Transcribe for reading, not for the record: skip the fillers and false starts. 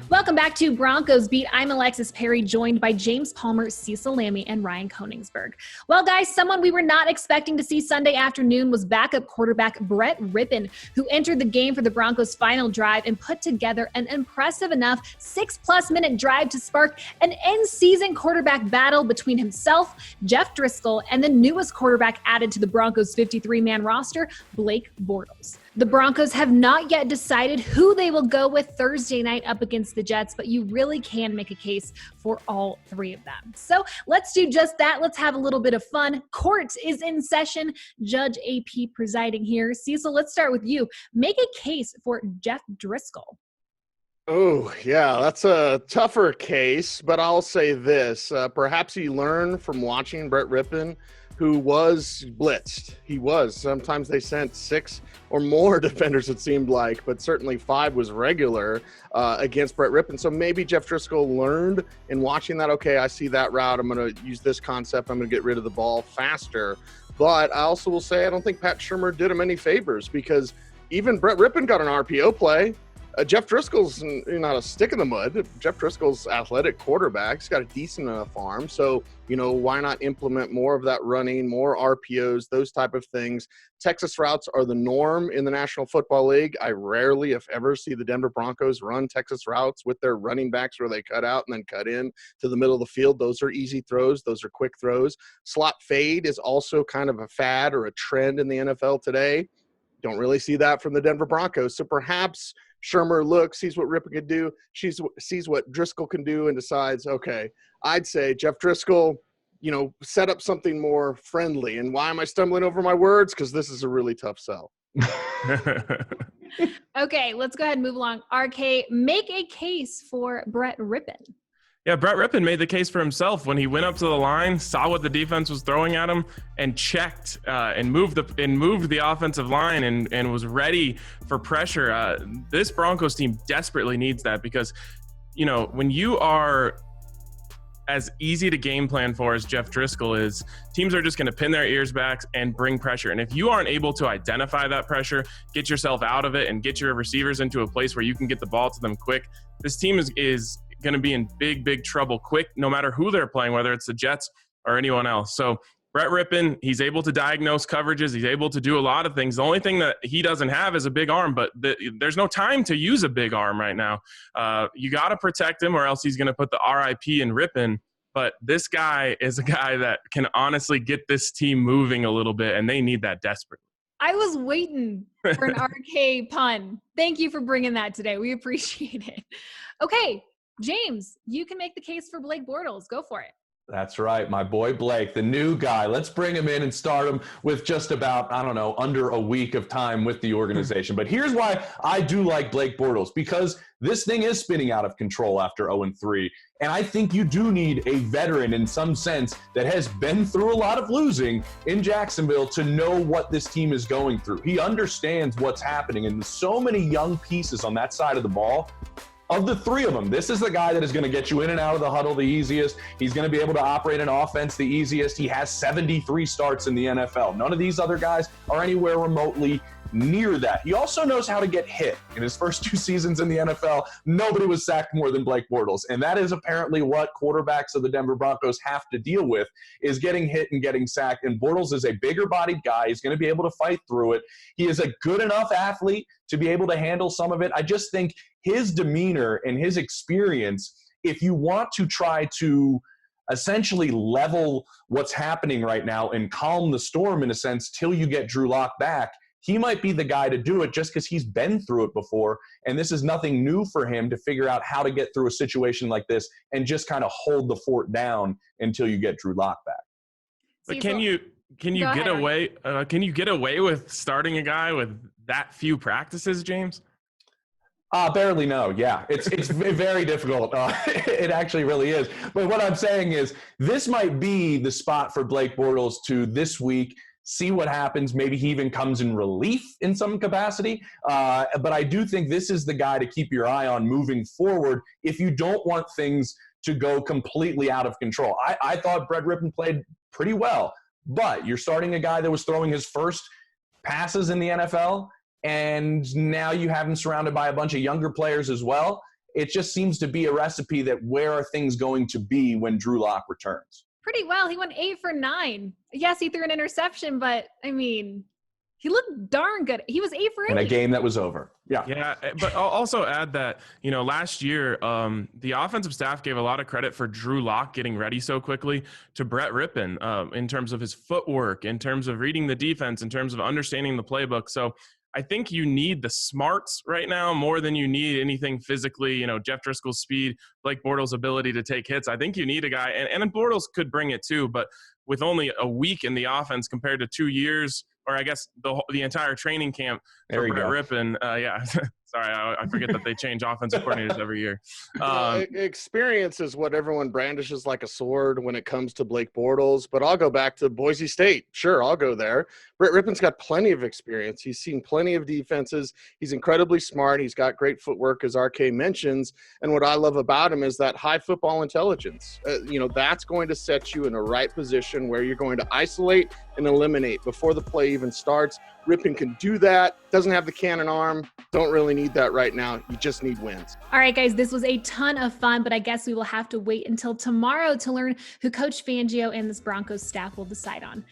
Welcome back to Broncos Beat. I'm Alexis Perry, joined by James Palmer, Cecil, Lammey, and Ryan Koenigsberg. Well, guys, someone we were not expecting to see Sunday afternoon was backup quarterback Brett Rypien, who entered the game for the Broncos' final drive and put together an impressive enough 6+ minute drive to spark an in-season quarterback battle between himself, Jeff Driskel, and the newest quarterback added to the Broncos' 53-man roster, Blake Bortles. The Broncos have not yet decided who they will go with Thursday night up against the Jets, but you really can make a case for all three of them. So let's do just that. Let's have a little bit of fun. Court is in session. Judge AP presiding here. Cecil, let's start with you. Make a case for Jeff Driskel. Oh, yeah, that's a tougher case, but I'll say this. Perhaps he learned from watching Brett Rypien, who was blitzed. He was. Sometimes they sent 6 or more defenders, it seemed like, but certainly 5 was regular against Brett Rypien. So maybe Jeff Driskel learned in watching that, okay, I see that route. I'm going to use this concept. I'm going to get rid of the ball faster. But I also will say I don't think Pat Shurmur did him any favors, because even Brett Rypien got an RPO play. Jeff Driskel's not a stick in the mud. Jeff Driskel's athletic quarterback. He's got a decent enough arm. So, why not implement more of that running, more RPOs, those type of things. Texas routes are the norm in the National Football League. I rarely, if ever, see the Denver Broncos run Texas routes with their running backs where they cut out and then cut in to the middle of the field. Those are easy throws. Those are quick throws. Slot fade is also kind of a fad or a trend in the NFL today. Don't really see that from the Denver Broncos. So perhaps Shurmur looks, sees what Rypien can do, sees what Driskel can do, and decides, okay, I'd say Jeff Driskel, set up something more friendly. And why am I stumbling over my words? Because this is a really tough sell. Okay, let's go ahead and move along. RK, make a case for Brett Rypien. Yeah, Brett Rypien made the case for himself when he went up to the line, saw what the defense was throwing at him, and checked and moved the offensive line and was ready for pressure. This Broncos team desperately needs that, because, when you are as easy to game plan for as Jeff Driskel is, teams are just going to pin their ears back and bring pressure. And if you aren't able to identify that pressure, get yourself out of it, and get your receivers into a place where you can get the ball to them quick, this team is going to be in big trouble quick, no matter who they're playing, whether it's the Jets or anyone else. So Brett Rypien, he's able to diagnose coverages. He's able to do a lot of things. The only thing that he doesn't have is a big arm, but there's no time to use a big arm right now. You got to protect him, or else he's going to put the RIP in Rypien. But this guy is a guy that can honestly get this team moving a little bit, and they need that desperately. I was waiting for an RK pun. Thank you for bringing that today. We appreciate it. Okay, James, you can make the case for Blake Bortles. Go for it. That's right. My boy Blake, the new guy. Let's bring him in and start him with just about, under a week of time with the organization. But here's why I do like Blake Bortles, because this thing is spinning out of control after 0-3. And I think you do need a veteran in some sense that has been through a lot of losing in Jacksonville to know what this team is going through. He understands what's happening, and so many young pieces on that side of the ball. Of the 3 of them, this is the guy that is going to get you in and out of the huddle the easiest. He's going to be able to operate an offense the easiest. He has 73 starts in the NFL. None of these other guys are anywhere remotely near that. He also knows how to get hit. In his first 2 seasons in the NFL, nobody was sacked more than Blake Bortles. And that is apparently what quarterbacks of the Denver Broncos have to deal with, is getting hit and getting sacked. And Bortles is a bigger-bodied guy. He's going to be able to fight through it. He is a good enough athlete to be able to handle some of it. I just think his demeanor and his experience, if you want to try to essentially level what's happening right now and calm the storm in a sense till you get Drew Lock back, he might be the guy to do it, just because he's been through it before. And this is nothing new for him to figure out how to get through a situation like this and just kind of hold the fort down until you get Drew Lock back. But can you get away? Can you get away with starting a guy with that few practices, James? Barely, no. Yeah, it's very difficult. It actually really is. But what I'm saying is, this might be the spot for Blake Bortles to this week see what happens. Maybe he even comes in relief in some capacity. But I do think this is the guy to keep your eye on moving forward if you don't want things to go completely out of control. I thought Brett Rypien played pretty well, but you're starting a guy that was throwing his first passes in the NFL, and now you have him surrounded by a bunch of younger players as well. it just seems to be a recipe that where are things going to be when Drew Lock returns? Pretty well. He went 8 for 9. Yes, he threw an interception, but I mean, he looked darn good. He was 8 for 8. In a game that was over. Yeah. Yeah, but I'll also add that, last year, the offensive staff gave a lot of credit for Drew Lock getting ready so quickly to Brett Rypien in terms of his footwork, in terms of reading the defense, in terms of understanding the playbook. So I think you need the smarts right now more than you need anything physically. Jeff Driskel's speed, Blake Bortles' ability to take hits. I think you need a guy, and Bortles could bring it too, but with only a week in the offense compared to 2 years, or I guess the entire training camp for Brett Rypien. Yeah, sorry, I forget that they change offensive coordinators every year. Experience is what everyone brandishes like a sword when it comes to Blake Bortles, but I'll go back to Boise State. Sure, I'll go there. Brett Rypien's got plenty of experience. He's seen plenty of defenses. He's incredibly smart. He's got great footwork, as RK mentions. And what I love about him is that high football intelligence. That's going to set you in a right position where you're going to isolate and eliminate before the play even starts. Rypien can do that. Doesn't have the cannon arm. Don't really need that right now. You just need wins. All right, guys, this was a ton of fun, but I guess we will have to wait until tomorrow to learn who Coach Fangio and this Broncos staff will decide on.